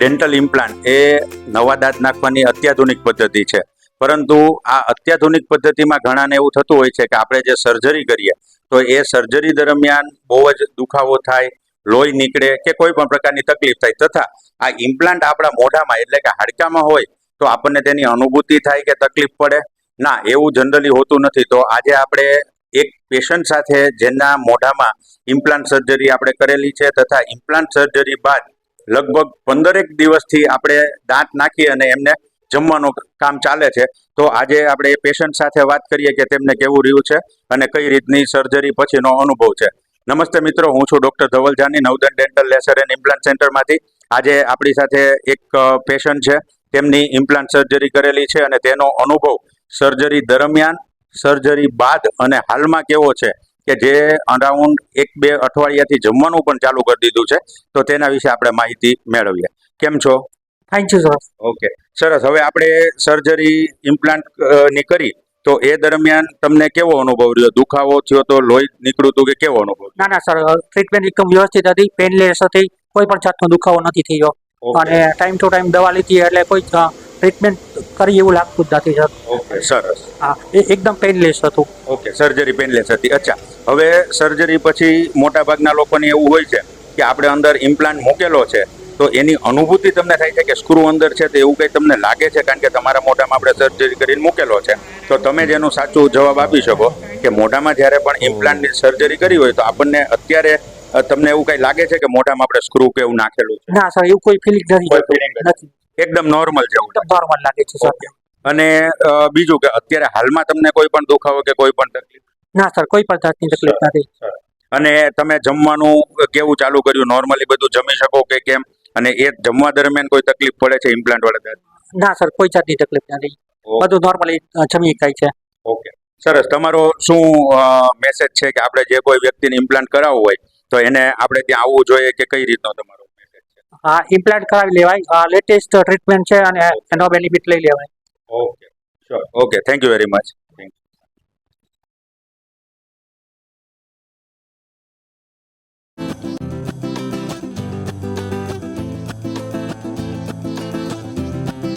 Dental implant એ નવા દાંત નાખવાની અત્યાધુનિક પદ્ધતિ છે, પરંતુ આ અત્યાધુનિક પદ્ધતિમાં ઘણાને એવું થતું હોય છે કે આપણે જે સર્જરી કરીએ તો એ સર્જરી દરમિયાન બહુ જ દુખાવો થાય, લોહી નીકળે કે કોઈ પણ પ્રકારની તકલીફ થાય, તથા આ ઇમ્પ્લાન્ટ આપણા મોઢામાં એટલે કે હાડકામાં હોય તો આપણને તેની અનુભૂતિ થાય કે તકલીફ પડે ના, એવું જનરલી હોતું નથી. તો આજે આપણે એક પેશન્ટ સાથે જેના મોઢામાં ઇમ્પ્લાન્ટ સર્જરી આપણે કરેલી છે તથા ઇમ્પ્લાન્ટ સર્જરી બાદ લગભગ 15 દિવસથી આપણે દાંત નાખી અને એમને જમવાનું કામ ચાલે છે. તો આજે આપણે એ પેશન્ટ સાથે વાત કરીએ કે તેમને કેવું રહ્યું છે અને કઈ રીતની સર્જરી પછીનો અનુભવ છે. નમસ્તે મિત્રો, હું છું doctor Dhaval Jani, Navdan dental laser and implant સેન્ટરમાંથી. આજે આપણી સાથે એક પેશન્ટ છે, તેમની ઇમ્પ્લાન્ટ સર્જરી કરેલી છે અને તેનો અનુભવ સર્જરી દરમિયાન, સર્જરી બાદ અને હાલમાં કેવો છે કે જે અરાઉન્ડ 1-2 અઠવાડિયાથી જમવાનું પણ ચાલુ કરી દીધું છે. તો તેના વિશે આપણે માહિતી મેળવીએ. કેમ છો? Thank you sir. ઓકે, સરસ. હવે આપણે સર્જરી ઇમ્પ્લાન્ટ ની કરી તો એ દરમિયાન તમને કેવો અનુભવ રહ્યો? દુખાવો થયો તો, લોહી નીકળ્યું હતું કે કેવો અનુભવ? ના ના સર, ટ્રીટમેન્ટ એકદમ વ્યવસ્થિત હતી, પેનલેસ હતી, કોઈ પણ જાતનો દુખાવો નથી થયો અને ટાઈમ ટુ ટાઈમ દવા લીધી એટલે કોઈ ટ્રીટમેન્ટ કરી એવું લાગતું જ નથી સર. ઓકે, સરસ. હા, એ એકદમ પેનલેસ હતું. ઓકે, સર્જરી પેનલેસ હતી. અચ્છા, હવે સર્જરી પછી મોટા ભાગના લોકોને એવું હોય છે કે આપણે અંદર ઇમ્પ્લાન્ટ મૂકેલો છે તો એની અનુભૂતિ તમને થાય છે કે સ્ક્રૂ અંદર છે, તો એવું કંઈ તમને લાગે છે? કારણ કે તમારા મોઢામાં આપણે સર્જરી કરીને મૂકેલો છે, તો તમે જ એનો સાચો જવાબ આપી શકો કે મોઢામાં જ્યારે પણ ઇમ્પ્લાન્ટની સર્જરી કરી હોય તો આપણને અત્યારે તમને એવું કંઈ લાગે છે કે મોઢામાં આપણે સ્ક્રૂ કે એવું નાખેલું છે? ના સર, એવું કોઈ ફિલિંગ કોઈ feeling નથી. નથી. એકદમ નોર્મલ જેવું. એકદમ નોર્મલ લાગે છે સર. અને બીજું કે અત્યારે હાલમાં તમને કોઈ પણ દુખાવો કે કોઈ પણ તકલીફ? ના સર, કોઈ પણ જાતની તકલીફ નથી. અને તમે જમવાનું કેવું ચાલુ કર્યું? નોર્મલી બધું જમી શકો કે કેમ? અને એ જમવા દરમિયાન કોઈ તકલીફ પડે છે ઇમ્પ્લાન્ટ વાળા દાંત? ના સર, કોઈ જાતની તકલીફ નથી. બધું નોર્મલી જમી ખાય છે. ઓકે, સરસ. તમારો શું મેસેજ છે કે આપણે જે કોઈ વ્યક્તિને ઇમ્પ્લાન્ટ કરાવવું હોય તો એને આપણે ત્યાં આવવું જોઈએ કે કઈ રીતનો તમારો મેસેજ છે? હા, ઇમ્પ્લાન્ટ કરાવી લેવાય, લેટેસ્ટ ટ્રીટમેન્ટ છે અને એનો બેનિફિટ લઈ લેવાય. Okay, sure. Okay, thank you very much.